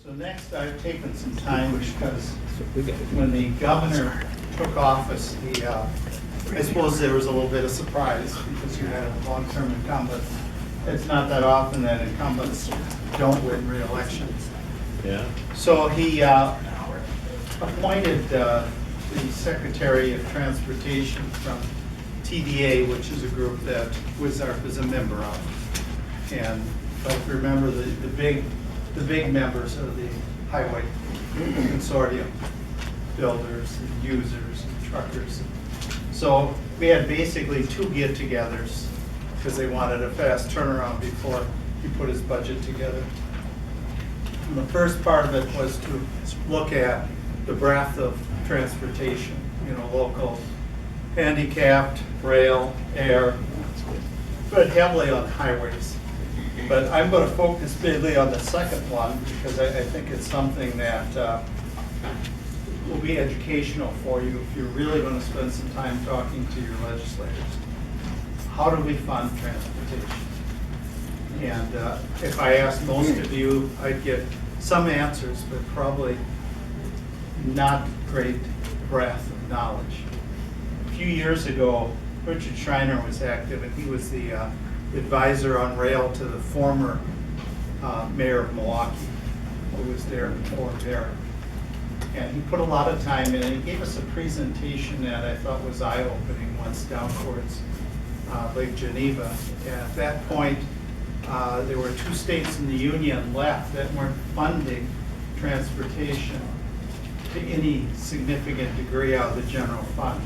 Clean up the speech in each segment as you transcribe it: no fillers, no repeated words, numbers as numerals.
So next, I've taken some time because when the governor took office, I suppose there was a little bit of surprise because you had a long-term incumbent. It's not that often that incumbents don't win re-election. Yeah. So he appointed the Secretary of Transportation from TDA, which is a group that WisARP is a member of. And but remember, the big members are the highway consortium, builders and users and truckers. So we had basically two get-togethers because they wanted a fast turnaround before he put his budget together. And the first part of it was to look at the breadth of transportation, local, handicapped, rail, air, but heavily on highways. But I'm going to focus mainly on the second one because I think it's something that will be educational for you if you're really going to spend some time talking to your legislators. How do we fund transportation? And if I asked most of you, I'd get some answers, but probably not great breadth of knowledge. A few years ago, Richard Schreiner was active, and he was the advisor on rail to the former mayor of Milwaukee, who was there before mayor. And he put a lot of time in, and he gave us a presentation that I thought was eye-opening once down towards Lake Geneva. And at that point, there were two states in the Union left that weren't funding transportation to any significant degree out of the general fund.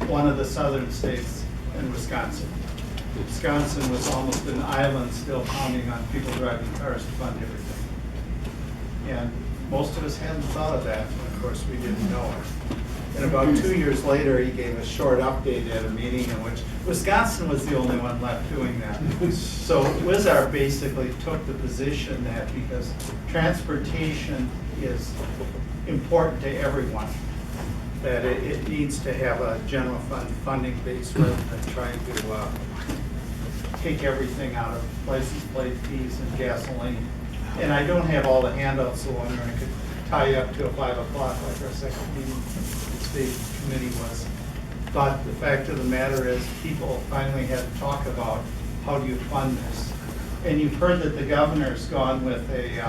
One of the southern states and Wisconsin. Wisconsin was almost an island still counting on people driving cars to fund everything. And most of us hadn't thought of that, and of course we didn't know it. And about 2 years later, he gave a short update at a meeting in which Wisconsin was the only one left doing that. So WisARP basically took the position that because transportation is important to everyone, that it needs to have a general fund funding base rather than trying to take everything out of license plate fees and gasoline. And I don't have all the handouts, so I could tie you up to a 5 o'clock like our second meeting state committee was. But the fact of the matter is people finally had to talk about how do you fund this. And you've heard that the governor's gone with a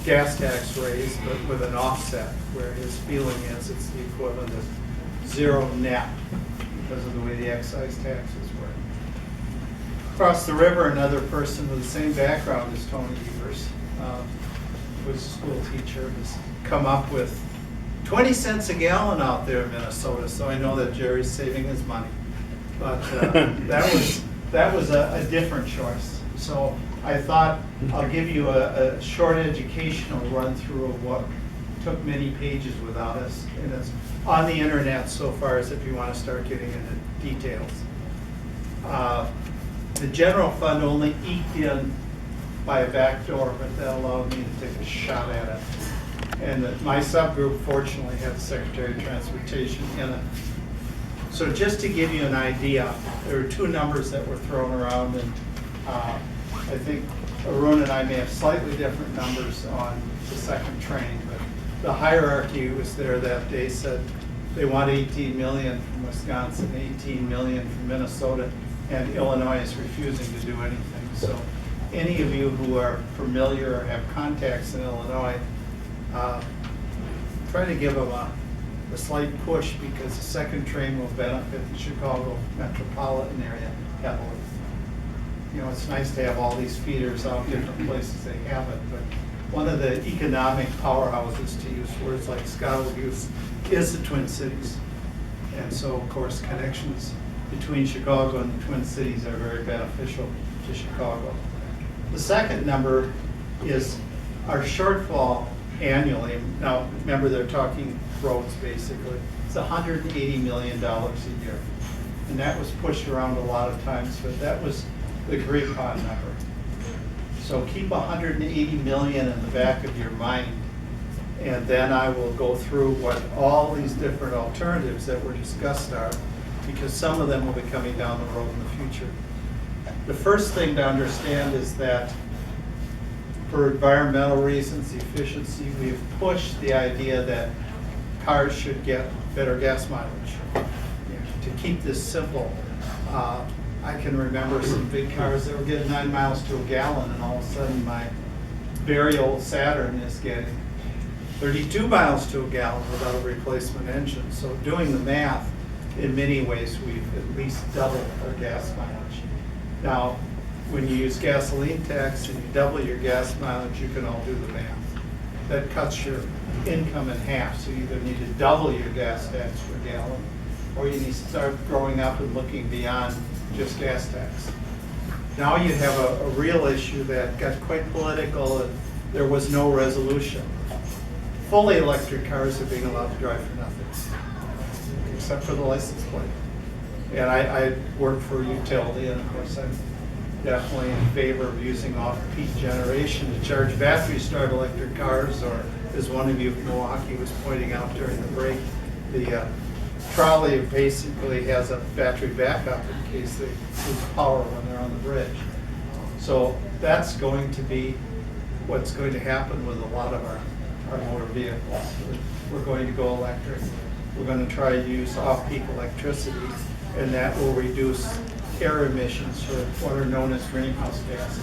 gas tax raise, but with an offset, where his feeling is it's the equivalent of zero net because of the way the excise taxes work. Across the river, another person with the same background as Tony Evers, who was a school teacher, has come up with 20 cents a gallon out there in Minnesota, so I know that Jerry's saving his money. But that was a different choice. So I thought I'll give you a short educational run through of what took many pages without us, and it's on the internet so far as if you want to start getting into details. The general fund only eked in by a back door, but that allowed me to take a shot at it. And my subgroup fortunately had the Secretary of Transportation in it. So just to give you an idea, there were two numbers that were thrown around, and I think Arun and I may have slightly different numbers on the second train, but the hierarchy was there that day said they want 18 million from Wisconsin, 18 million from Minnesota, and Illinois is refusing to do anything. So any of you who are familiar or have contacts in Illinois, try to give them a slight push because the second train will benefit the Chicago metropolitan area heavily. It's nice to have all these feeders out different places they have it, but one of the economic powerhouses, to use words like Scott will use, is the Twin Cities. And so, of course, connections between Chicago and the Twin Cities are very beneficial to Chicago. The second number is our shortfall annually. Now, remember, they're talking roads basically. It's $180 million a year. And that was pushed around a lot of times, but that was the agreed-upon number. So keep $180 million in the back of your mind, and then I will go through what all these different alternatives that were discussed are, because some of them will be coming down the road in the future. The first thing to understand is that for environmental reasons, efficiency, we've pushed the idea that cars should get better gas mileage. To keep this simple, I can remember some big cars that were getting 9 miles to a gallon, and all of a sudden my very old Saturn is getting 32 miles to a gallon without a replacement engine. So doing the math, in many ways, we've at least doubled our gas mileage. Now, when you use gasoline tax and you double your gas mileage, you can all do the math. That cuts your income in half, so you either need to double your gas tax per gallon, or you need to start growing up and looking beyond just gas tax. Now you have a real issue that got quite political, and there was no resolution. Fully electric cars are being allowed to drive for nothing, except for the license plate. And I work for a utility, and of course I'm definitely in favor of using off-peak generation to charge battery-starred electric cars, or as one of you from Milwaukee was pointing out during the break, the trolley basically has a battery backup in case they lose power when they're on the bridge. So that's going to be what's going to happen with a lot of our motor vehicles. We're going to go electric. We're going to try to use off-peak electricity, and that will reduce air emissions for what are known as greenhouse gases,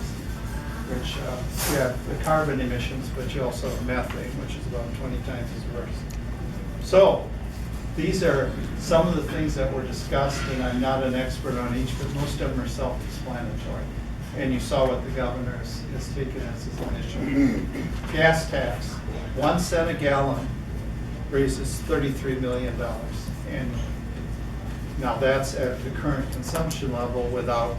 which you have the carbon emissions, but you also have methane, which is about 20 times as worse. So these are some of the things that were discussed, and I'm not an expert on each, but most of them are self-explanatory. And you saw what the governor has taken as his initiative. Gas tax, 1 cent a gallon raises $33 million annually. Now that's at the current consumption level without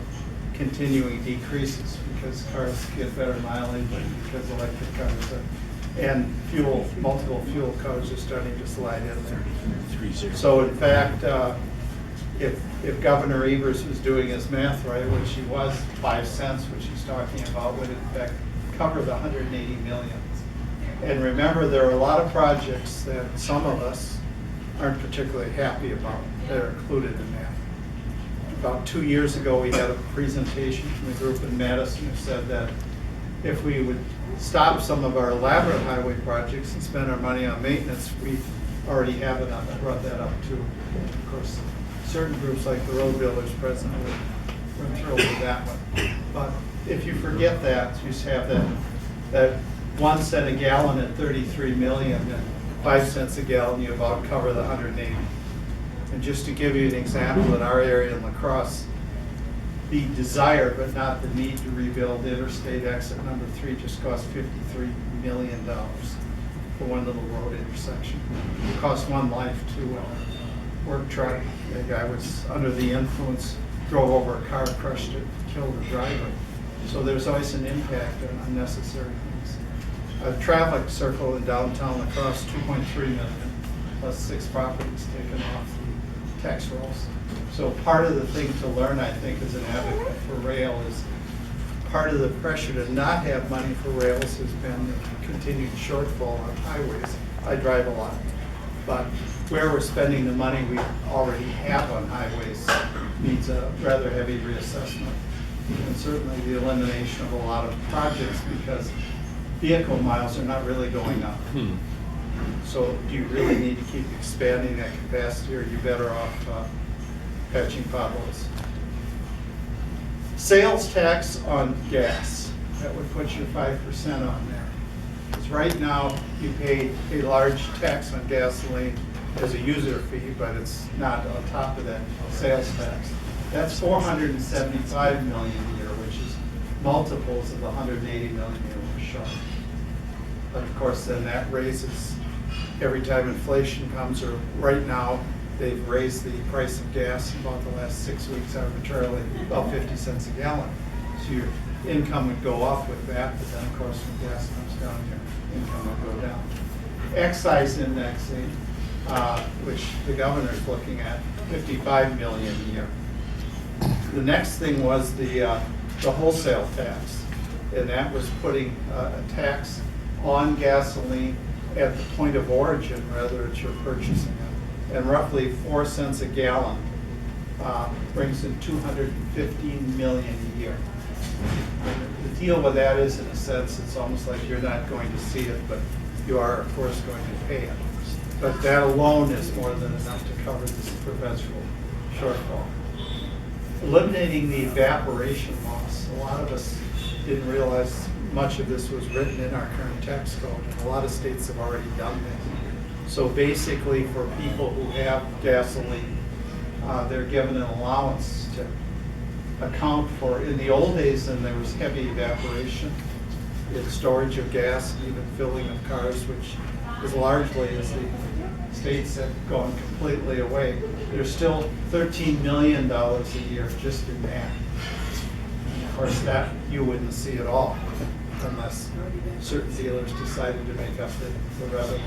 continuing decreases, because cars get better mileage and because electric cars are, and multiple fuel cars are starting to slide in there. So in fact, if Governor Evers was doing his math right, which he was, 5 cents, which he's talking about, would in fact cover the 180 million. And remember, there are a lot of projects that some of us aren't particularly happy about that are included in that. About 2 years ago, we had a presentation from the group in Madison who said that if we would stop some of our elaborate highway projects and spend our money on maintenance, we already have enough. I brought that up too. Of course, certain groups like the road builders presently were thrilled with that one. But if you forget that, you just have that 1 cent a gallon at 33 million, and 5 cents a gallon, you about cover the 180. And just to give you an example, in our area in La Crosse, the desire but not the need to rebuild Interstate exit number 3 just cost $53 million for one little road intersection. It cost one life to work truck. The guy was under the influence, drove over a car, crushed it, killed the driver. So there's always an impact on unnecessary things. A traffic circle in downtown La Crosse, 2.3 million, plus 6 properties taken off the tax rolls. So part of the thing to learn, I think, as an advocate for rail is part of the pressure to not have money for rails has been the continued shortfall on highways. I drive a lot, but where we're spending the money we already have on highways needs a rather heavy reassessment. And certainly the elimination of a lot of projects, because vehicle miles are not really going up. So do you really need to keep expanding that capacity, or are you better off patching potholes? Sales tax on gas, that would put you 5% on there. Because right now you pay a large tax on gasoline as a user fee, but it's not on top of that sales tax. That's 475 million a year, which is multiples of the 180 million you were short. But of course, then that raises every time inflation comes, or right now, they've raised the price of gas in about the last 6 weeks arbitrarily, about 50 cents a gallon. So your income would go up with that, but then of course when gas comes down, your income would go down. Excise indexing, which the governor's looking at, 55 million a year. The next thing was the wholesale tax, and that was putting a tax on gasoline at the point of origin rather than you're purchasing it. And roughly 4 cents a gallon brings in $215 million a year. The deal with that is, in a sense, it's almost like you're not going to see it, but you are, of course, going to pay it. But that alone is more than enough to cover this perpetual shortfall. Eliminating the evaporation loss. A lot of us didn't realize much of this was written in our current tax code, and a lot of states have already done that. So basically, for people who have gasoline, they're given an allowance to account for. In the old days, then there was heavy evaporation in storage of gas and even filling of cars, which is largely, as the states have gone completely away. There's still $13 million a year just in that. And of course, that you wouldn't see at all unless certain dealers decided to make up the revenue.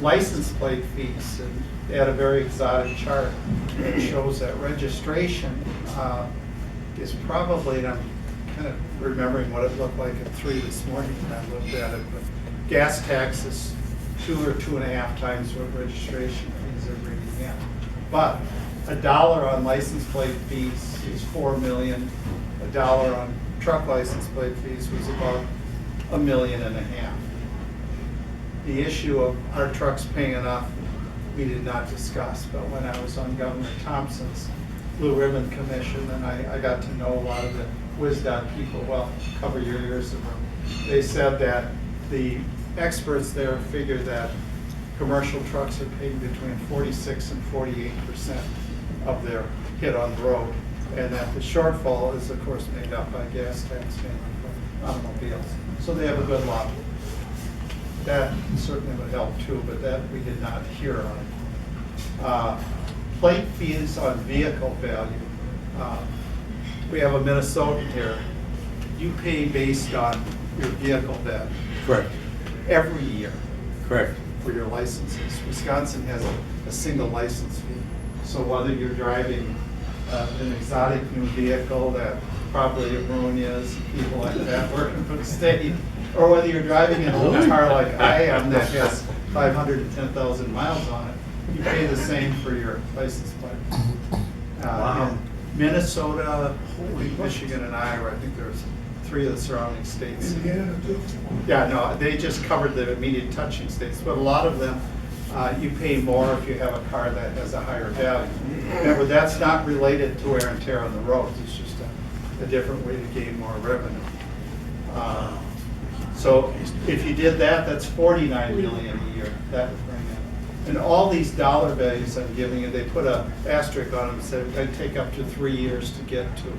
License plate fees, and they had a very exotic chart that shows that registration is probably, and I'm kind of remembering what it looked like at 3 this morning when I looked at it, but gas tax is 2 or 2.5 times what registration fees are bringing in. But $1 on license plate fees is $4 million. $1 on truck license plate fees was about $1.5 million. The issue of our trucks paying enough, we did not discuss. But when I was on Governor Thompson's Blue Ribbon Commission, and I got to know a lot of the WisDOT people, well, cover your ears of them. They said that the experts there figure that commercial trucks are paying between 46 and 48% of their hit on the road, and that the shortfall is, of course, made up by gas tax mainly from automobiles. So they have a good lobby. That certainly would help too, but that we did not hear on. Plate fees on vehicle value. We have a Minnesotan here. You pay based on your vehicle value. Correct. Every year. Correct. For your licenses. Wisconsin has a single license fee. So whether you're driving an exotic new vehicle that probably Brunias, people like that working for the state, or whether you're driving an old car like I am that has 510,000 miles on it, you pay the same for your license plate. Wow. In Minnesota, Michigan, and Iowa, I think there's 3 of the surrounding states. Yeah, no, they just covered the immediate touching states, but a lot of them, you pay more if you have a car that has a higher value. Remember, that's not related to wear and tear on the roads. It's just a different way to gain more revenue. So if you did that, that's $49 million a year. That would bring in. And all these dollar values I'm giving you, they put an asterisk on them and said it'd take up to 3 years to get to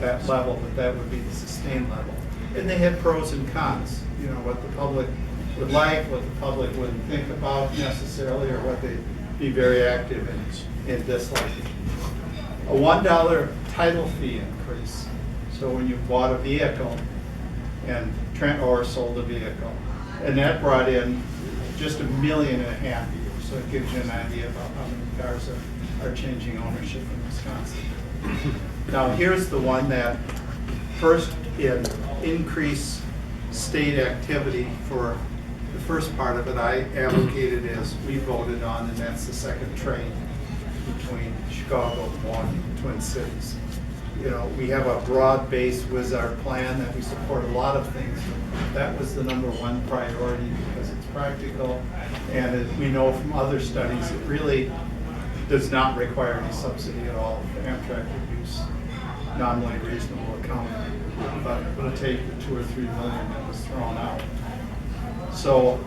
that level, but that would be the sustained level. And they had pros and cons, you know, what the public would like, what the public wouldn't think about necessarily, or what they'd be very active in disliking. A $1 title fee increase. So when you bought a vehicle and or sold a vehicle, and that brought in just $1.5 million a year. So it gives you an idea about how many cars are changing ownership in Wisconsin. Now here's the one that first in increase state activity for the first part of it I advocated as we voted on, and that's the second train between Chicago and Milwaukee, Twin Cities. You know, we have a broad-based WisARP plan that we support a lot of things. That was the #1 priority because it's practical, and as we know from other studies, it really does not require any subsidy at all. Amtrak would use nominally reasonable accounting, but it would take the 2 or 3 million that was thrown out. So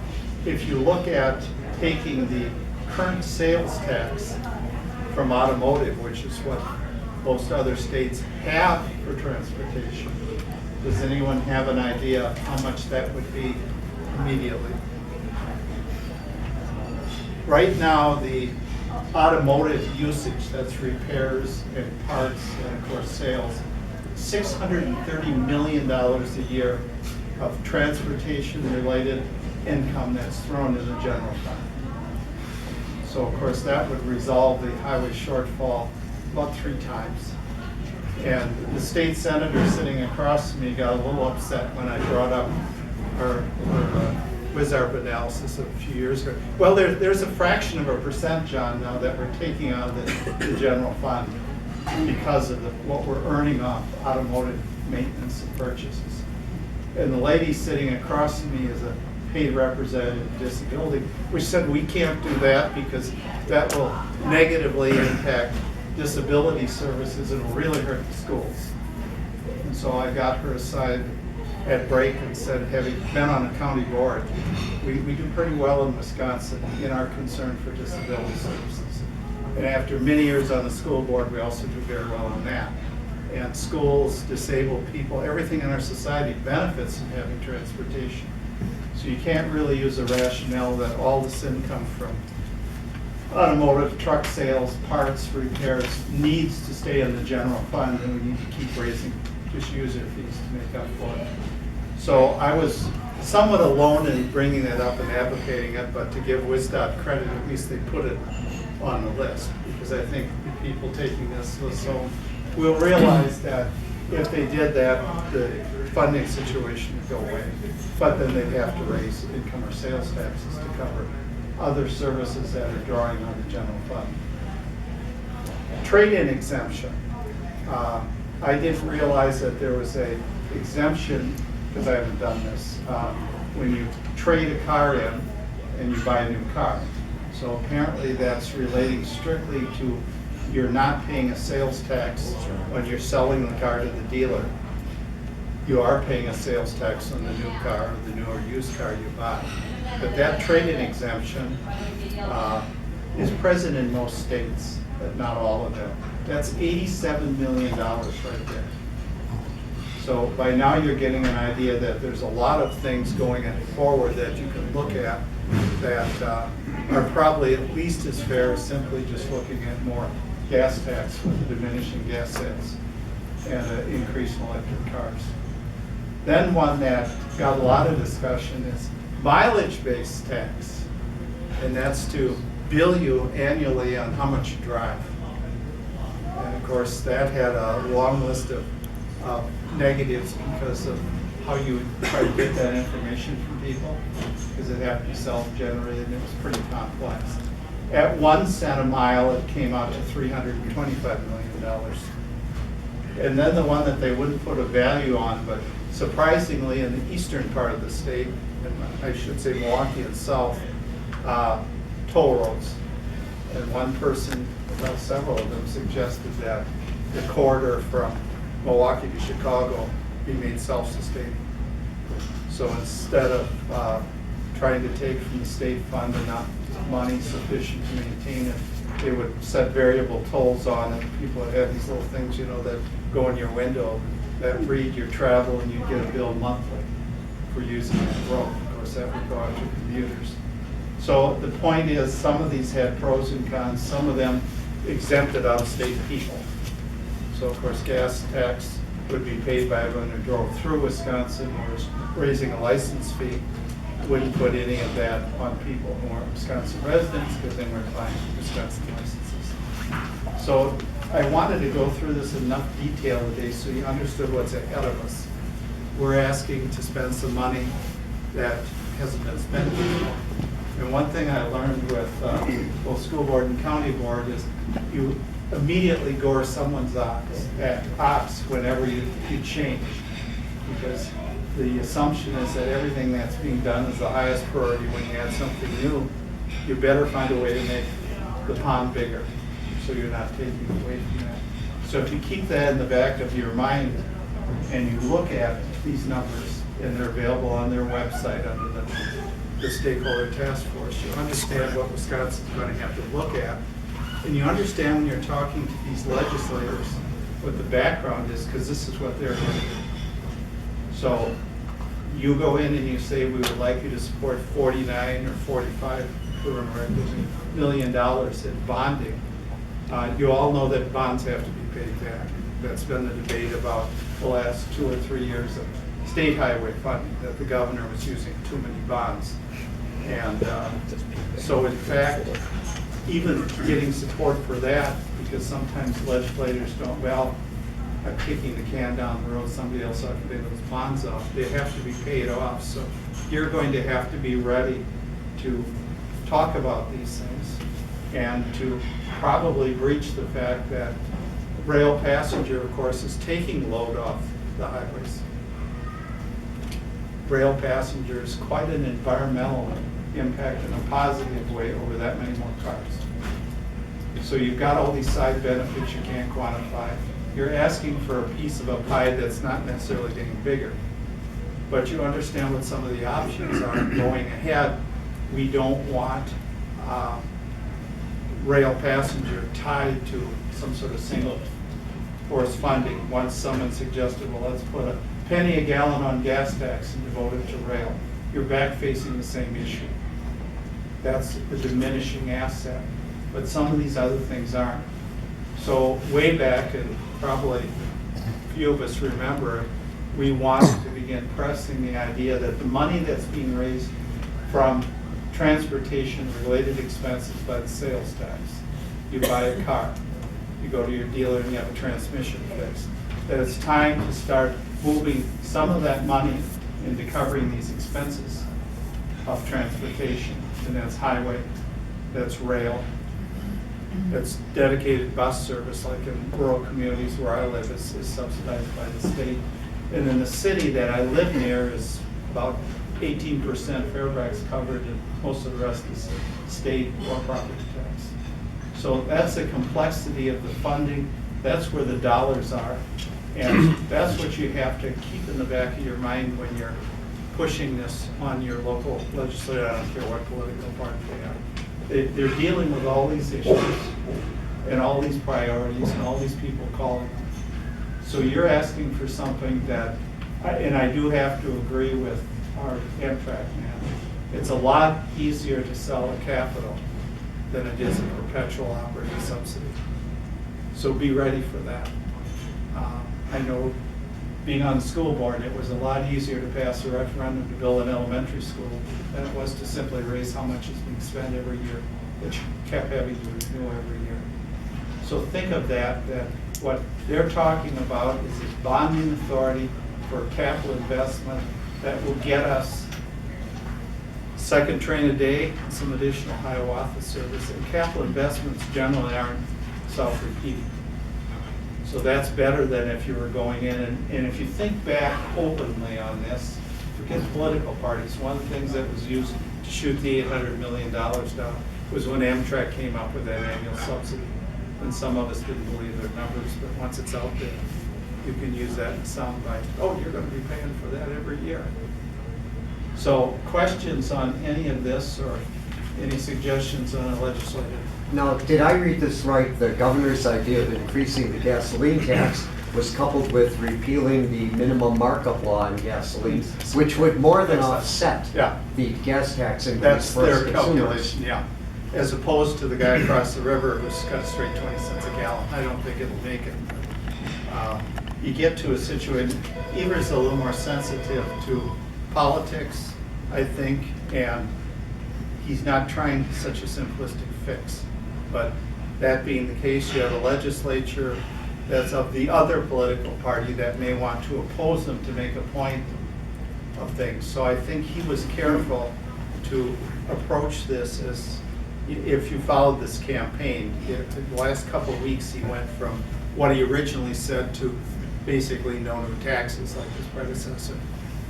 if you look at taking the current sales tax from automotive, which is what most other states have for transportation, does anyone have an idea how much that would be immediately? Right now, the automotive usage, that's repairs and parts and of course sales, $630 million a year of transportation-related income that's thrown in the general fund. So of course that would resolve the highway shortfall about 3 times. And the state senator sitting across from me got a little upset when I brought up our WisARP analysis a few years ago. Well, there's a fraction of a percent, John, now that we're taking out of the general fund. because of what we're earning off automotive maintenance and purchases. And the lady sitting across from me is a paid representative of disability, which said we can't do that because that will negatively impact disability services and will really hurt the schools. And so I got her aside at break and said, having been on a county board, we do pretty well in Wisconsin in our concern for disability services. And after many years on the school board, we also do very well on that. And schools, disabled people, everything in our society benefits from having transportation. So you can't really use a rationale that all this income from automotive, truck sales, parts, repairs needs to stay in the general fund, and we need to keep raising just user fees to make up for it. So I was somewhat alone in bringing that up and advocating it, but to give WisDOT credit, at least they put it on the list, because I think the people taking this list home will realize that if they did that, the funding situation would go away. But then they'd have to raise income or sales taxes to cover other services that are drawing on the general fund. Trade-in exemption. I didn't realize that there was a exemption, because I haven't done this, when you trade a car in and you buy a new car. So apparently that's relating strictly to you're not paying a sales tax when you're selling the car to the dealer. You are paying a sales tax on the new car, or the new or used car you buy. But that trade-in exemption is present in most states, but not all of them. That's $87 million right there. So by now you're getting an idea that there's a lot of things going forward that you can look at that are probably at least as fair as simply just looking at more gas tax with the diminishing gas sales and an increase in electric cars. Then one that got a lot of discussion is mileage-based tax, and that's to bill you annually on how much you drive. And of course, that had a long list of negatives because of how you would try to get that information from people, because it had to be self-generated and it was pretty complex. At 1 cent a mile, it came out to $325 million. And then the one that they wouldn't put a value on, but surprisingly in the eastern part of the state, and I should say Milwaukee itself, toll roads. And one person, well, several of them, suggested that the corridor from Milwaukee to Chicago be made self-sustaining. So instead of trying to take from the state fund and not money sufficient to maintain it, they would set variable tolls on it. People would have these little things, you know, that go in your window that read your travel, and you get a bill monthly for using that road. Of course, that would go out to commuters. So the point is, some of these had pros and cons. Some of them exempted out-of-state people. So of course, gas tax would be paid by everyone who drove through Wisconsin, whereas raising a license fee wouldn't put any of that on people who aren't Wisconsin residents, because they weren't buying Wisconsin licenses. So I wanted to go through this in enough detail today so you understood what's ahead of us. We're asking to spend some money that hasn't been spent before. And one thing I learned with both school board and county board is you immediately gore someone's ox whenever you change, because the assumption is that everything that's being done is the highest priority. When you add something new, you better find a way to make the pond bigger, so you're not taking away from that. So if you keep that in the back of your mind and you look at these numbers, and they're available on their website under the stakeholder task force, you understand what Wisconsin's going to have to look at. And you understand when you're talking to these legislators what the background is, because this is what they're going to do. So you go in and you say, we would like you to support 49 or 45 million in bonding. You all know that bonds have to be paid back. That's been the debate about the last 2 or 3 years of state highway funding, that the governor was using too many bonds. And so in fact, even getting support for that, because sometimes legislators don't, well, I'm kicking the can down the road, somebody else ought to pay those bonds off. They have to be paid off. So you're going to have to be ready to talk about these things and to probably breach the fact that rail passenger, of course, is taking load off the highways. Rail passenger is quite an environmental impact in a positive way over that many more cars. So you've got all these side benefits you can't quantify. You're asking for a piece of a pie that's not necessarily getting bigger. But you understand what some of the options are going ahead. We don't want rail passenger tied to some sort of single force funding. Once someone suggested, well, let's put a penny a gallon on gas tax and devote it to rail. You're back facing the same issue. That's the diminishing asset. But some of these other things aren't. So way back, and probably a few of us remember, we wanted to begin pressing the idea that the money that's being raised from transportation-related expenses by the sales tax, you buy a car, you go to your dealer and you have a transmission fixed, that it's time to start moving some of that money into covering these expenses of transportation. And that's highway, that's rail, that's dedicated bus service, like in rural communities where I live, is subsidized by the state. And in the city that I live near is about 18% Fairfax covered, and most of the rest is state or property tax. So that's the complexity of the funding. That's where the dollars are. And that's what you have to keep in the back of your mind when you're pushing this on your local legislature. I don't care what political party they are. They're dealing with all these issues and all these priorities and all these people calling them. So you're asking for something that, and I do have to agree with our Amtrak man, it's a lot easier to sell a capital than it is a perpetual operating subsidy. So be ready for that. I know being on the school board, it was a lot easier to pass a referendum to build an elementary school than it was to simply raise how much is being spent every year, which kept having to renew every year. So think of that what they're talking about is this bonding authority for capital investment that will get us second train a day and some additional Hiawatha service. And capital investments generally aren't self-repeating. So that's better than if you were going in, and if you think back openly on this, forget political parties, one of the things that was used to shoot the $800 million down was when Amtrak came up with that annual subsidy. And some of us didn't believe their numbers, but once it's out there, you can use that in soundbite. Oh, you're going to be paying for that every year. So questions on any of this or any suggestions on a legislative? Now, did I read this right? The governor's idea of increasing the gasoline tax was coupled with repealing the minimum markup law on gasoline, which would more than offset the gas tax increase That's for their consumers. calculation, yeah. As opposed to the guy across the river who's got a straight 20 cents a gallon. I don't think it'll make it. You get to a situation, Ever's a little more sensitive to politics, I think, and he's not trying such a simplistic fix. But that being the case, you have a legislature that's of the other political party that may want to oppose them to make a point of things. So I think he was careful to approach this as, if you followed this campaign, the last couple of weeks he went from what he originally said to basically no new taxes like his predecessor.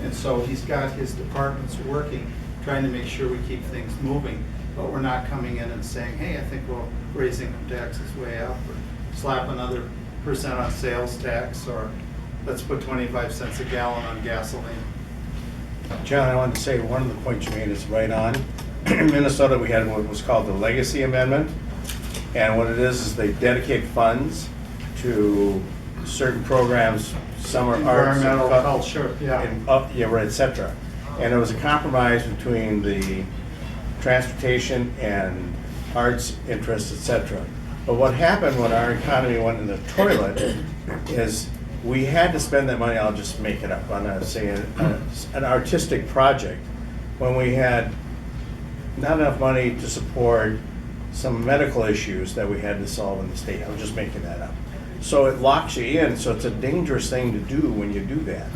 And so he's got his departments working, trying to make sure we keep things moving. But we're not coming in and saying, hey, I think we're raising the taxes way up, or slap another % on sales tax, or let's put 25 cents a gallon on gasoline. John, I wanted to say one of the points you made is right on. In Minnesota, we had what was called the Legacy Amendment. And what it is they dedicate funds to certain programs, some are arts, Environmental, culture, et cetera. And it was a compromise between the transportation and arts interests, et cetera. But what happened when our economy went in the toilet is we had to spend that money, I'll just make it up, on an artistic project when we had not enough money to support some medical issues that we had to solve in the state. I'm just making that up. So it locks you in, so it's a dangerous thing to do when you do that.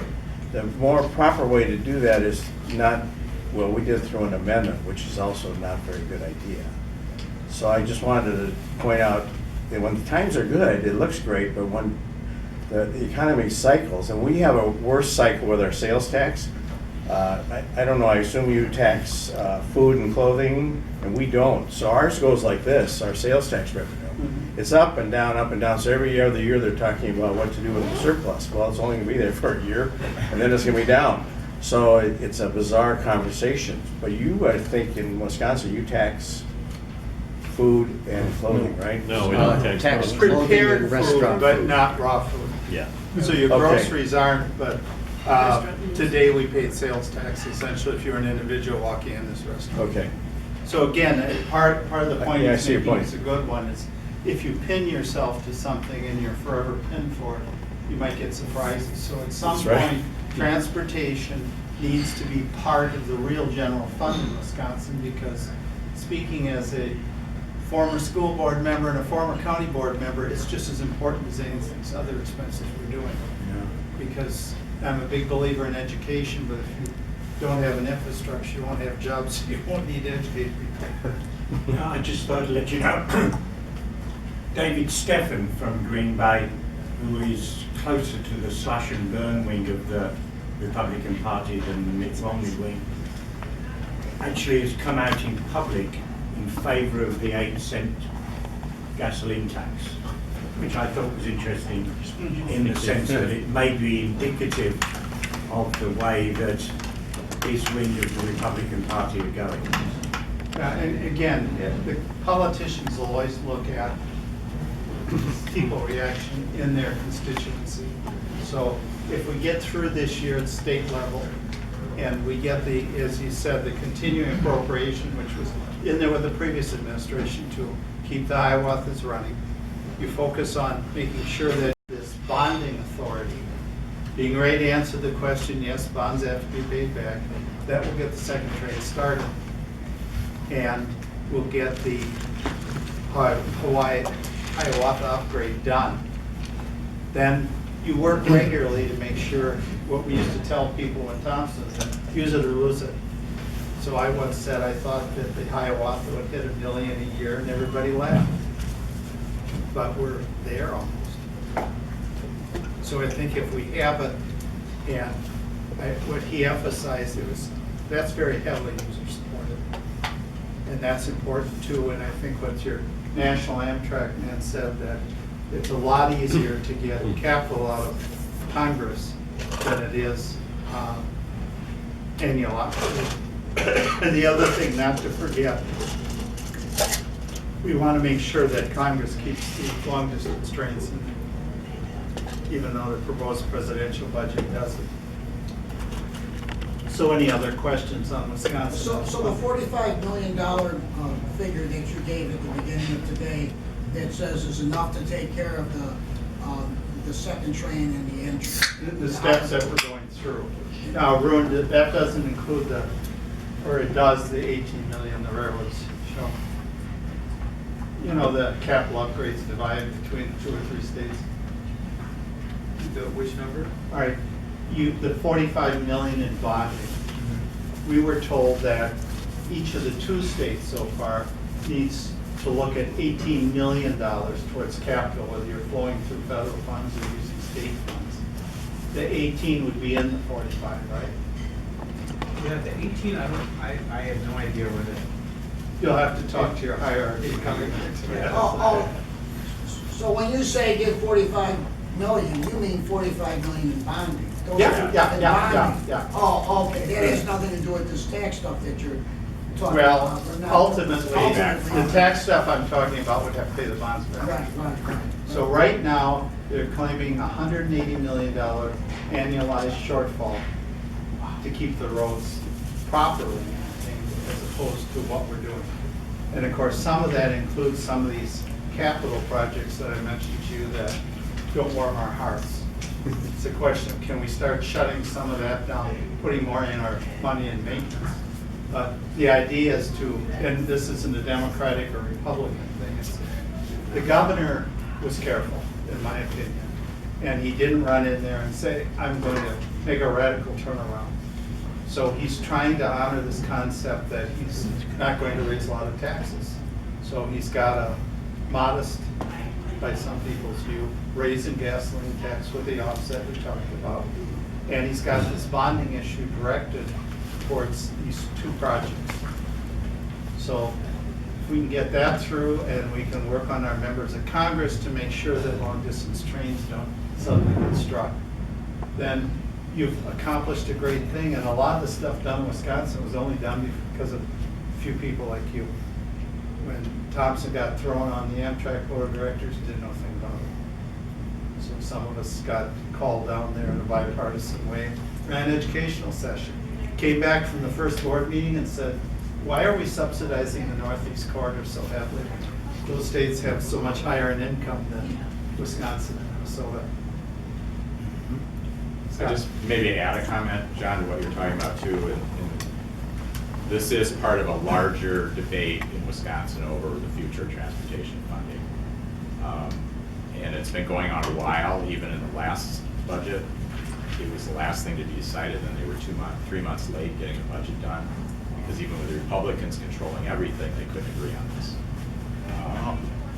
The more proper way to do that is not, well, we did through an amendment, which is also not a very good idea. So I just wanted to point out when the times are good, it looks great, but when the economy cycles, and we have a worse cycle with our sales tax. I don't know, I assume you tax food and clothing, and we don't. So ours goes like this, our sales tax revenue. It's up and down, up and down. So every other year they're talking about what to do with the surplus. Well, it's only gonna be there for a year, and then it's gonna be down. So it's a bizarre conversation. But you, I think in Wisconsin, you tax food and clothing, right? No, we don't tax Tax clothing. clothing Prepared and food, restaurant but food. not raw food. Yeah. So your Okay. groceries aren't, but today we paid sales tax essentially if you're an individual walking in this restaurant. Okay. So again, part of the point Yeah, I he's see your making point. is a good one, is if you pin yourself to something and you're forever pinned for it, you might get surprises. So at some That's right. point, transportation needs to be part of the real general fund in Wisconsin, because speaking as a former school board member and a former county board member, it's just as important as any of these other expenses we're doing. Because I'm a big believer in education, but if you don't have an infrastructure, you won't have jobs, so you won't need to educate people. No, I just thought I'd let you know. David Steffen from Green Bay, who is closer to the slash and burn wing of the Republican Party than the Mitt Romney wing, actually has come out in public in favour of the 8-cent gasoline tax, which I thought was interesting in the sense that it may be indicative of the way that this wing of the Republican Party are going. And again, the politicians will always look at people reaction in their constituency. So if we get through this year at state level, and we get the, as you said, the continuing appropriation, which was in there with the previous administration to keep the Hiawatha's running, you focus on making sure that this bonding authority, being ready to answer the question, yes, bonds have to be paid back, that will get the second trade started. And we'll get the Hiawatha upgrade done. Then you work regularly to make sure what we used to tell people in Thompson is that use it or lose it. So I once said I thought that the Hiawatha would hit $1 million a year, and everybody laughed. But we're there almost. So I think if we have it, and what he emphasized, that's very heavily user supported. And that's important too, and I think what your National Amtrak man said, that it's a lot easier to get capital out of Congress than it is annual option. And the other thing not to forget, we want to make sure that Congress keeps the long distance trains, even though the proposed presidential budget doesn't. So any other questions on Wisconsin? So the $45 million figure that you gave at the beginning of today, that says is enough to take care of the second train and the entry? The steps that we're going through. Now, that doesn't include or it does, the 18 million the railroads show. You know, the capital upgrades divided between 2 or 3 states. Which number? All right, the 45 million in bonding. We were told that each of the 2 states so far needs to look at $18 million towards capital, whether you're flowing through federal funds or using state funds. The 18 would be in the 45, right? Yeah, the 18, I have no idea where that. You'll have to talk to your hierarchy coming next week. So when you say give 45 million, you mean 45 million in bonding? Those Yeah, are- yeah, in yeah, bonding. yeah. Oh, okay, that has nothing to do with this tax stuff that you're talking Well, about. We're not- ultimately, the tax stuff I'm talking about would have to pay the bonds back. Right. So right now, they're claiming $180 million annualized shortfall to keep the roads properly maintained as opposed to what we're doing. And of course, some of that includes some of these capital projects that I mentioned to you that don't warm our hearts. It's a question of, can we start shutting some of that down, putting more in our money in maintenance? But the idea is to, and this isn't a Democratic or Republican thing, the governor was careful, in my opinion. And he didn't run in there and say, I'm going to make a radical turnaround. So he's trying to honor this concept that he's not going to raise a lot of taxes. So he's got a modest by some people's view, raising gasoline tax with the offset we talked about. And he's got this bonding issue directed towards these two projects. So if we can get that through and we can work on our members of Congress to make sure that long distance trains don't suddenly get struck, then you've accomplished a great thing. And a lot of the stuff done in Wisconsin was only done because of a few people like you. When Thompson got thrown on the Amtrak board of directors, did nothing about it. So some of us got called down there in a bipartisan way, ran an educational session, came back from the first board meeting and said, why are we subsidizing the Northeast Corridor so heavily? Those states have so much higher in income than Wisconsin and Minnesota. I just maybe add a comment, John, to what you're talking about too. And this is part of a larger debate in Wisconsin over the future of transportation funding. And it's been going on a while, even in the last budget. It was the last thing to be decided, and they were 3 months late getting the budget done. Because even with the Republicans controlling everything, they couldn't agree on this.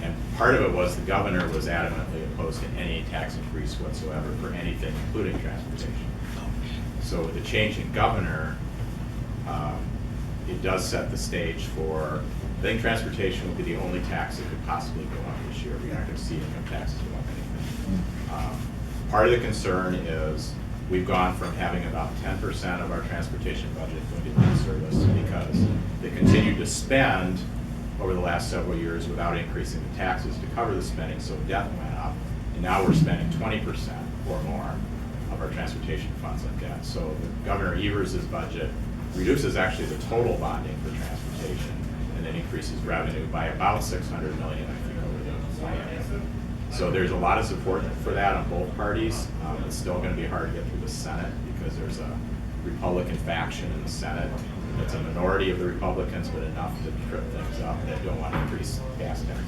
And part of it was the governor was adamantly opposed to any tax increase whatsoever for anything, including transportation. So with the change in governor, it does set the stage for, I think transportation will be the only tax that could possibly go up this year. We're not going to see income taxes go up anything. Part of the concern is we've gone from having about 10% of our transportation budget going to debt service because they continued to spend over the last several years without increasing the taxes to cover the spending, so debt went up. And now we're spending 20% or more of our transportation funds on debt. So Governor Evers' budget reduces actually the total bonding for transportation and then increases revenue by about $600 million, I think, over the plan. So there's a lot of support for that on both parties. It's still going to be hard to get through the Senate because there's a Republican faction in the Senate. It's a minority of the Republicans, but enough to trip things up that don't want to increase gas taxes.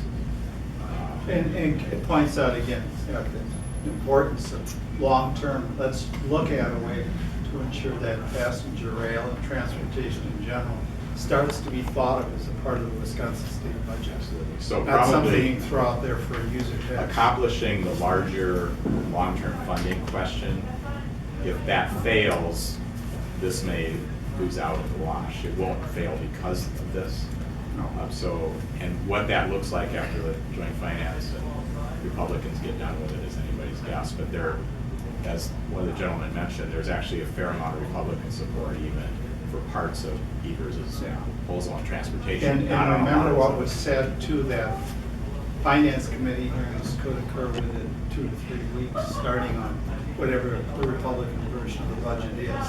And it points out again, the importance of long-term, let's look at a way to ensure that passenger rail and transportation in general starts to be thought of as a part of the Wisconsin state budget. Absolutely. So Not something probably you can throw out there for a user tax. accomplishing the larger long-term funding question, if that fails, this may lose out in the wash. It won't fail because of this. So, and what that looks like after the joint finance and Republicans get done with it is anybody's guess. But there, as one of the gentlemen mentioned, there's actually a fair amount of Republican support even for parts of Evers' proposal on transportation. And not on remember ours. what was said too, that finance committee hearings could occur within 2 to 3 weeks, starting on whatever the Republican version of the budget is.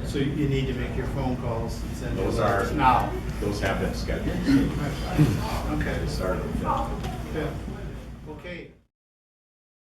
So you need to make your phone calls and send Those your letters are now. Those have been scheduled. Okay. They started. Yeah. Okay.